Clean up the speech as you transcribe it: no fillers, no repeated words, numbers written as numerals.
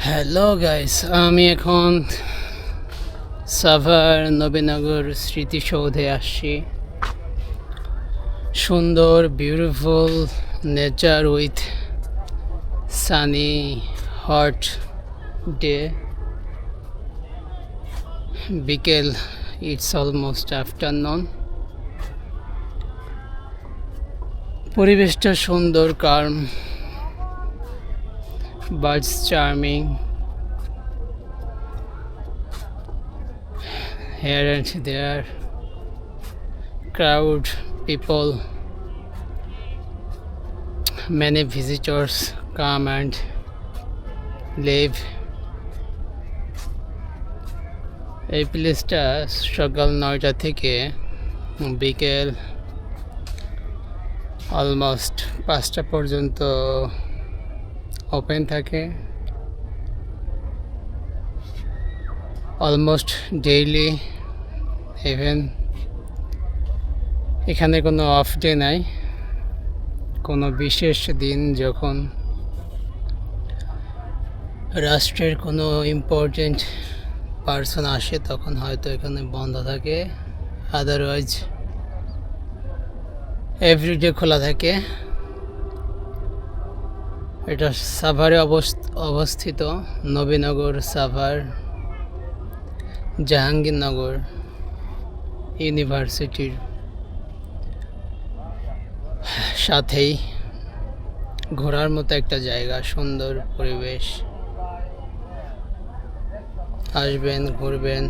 Hello guys, আমি এখন সাভার নবীনগর স্মৃতিসৌধে আসছি। সুন্দর beautiful nature with Sunny hot day. বিকেল, ইটস অলমোস্ট আফটারনুন। পরিবেশটা সুন্দর, crumb, birds charming, here and there, crowd, people, many visitors come and live. এই প্লেসটা সকাল 9টা থেকে বিকেল অলমোস্ট 5টা পর্যন্ত ওপেন থাকে। অলমোস্ট ডেইলি, ইভেন এখানে কোনো অফ ডে নাই। কোনো বিশেষ দিন যখন রাষ্ট্রের কোনো ইম্পর্টেন্ট পার্সন আসে তখন হয়তো এখানে বন্ধ থাকে, আদারওয়াইজ এভরিডে খোলা থাকে। এটা সাভারে অবস্থিত, নবীনগর সাভার জাহাঙ্গীরনগর ইউনিভার্সিটির সাথেই। ঘোরার মতো একটা জায়গা, সুন্দর পরিবেশ। আসবেন, ঘুরবেন।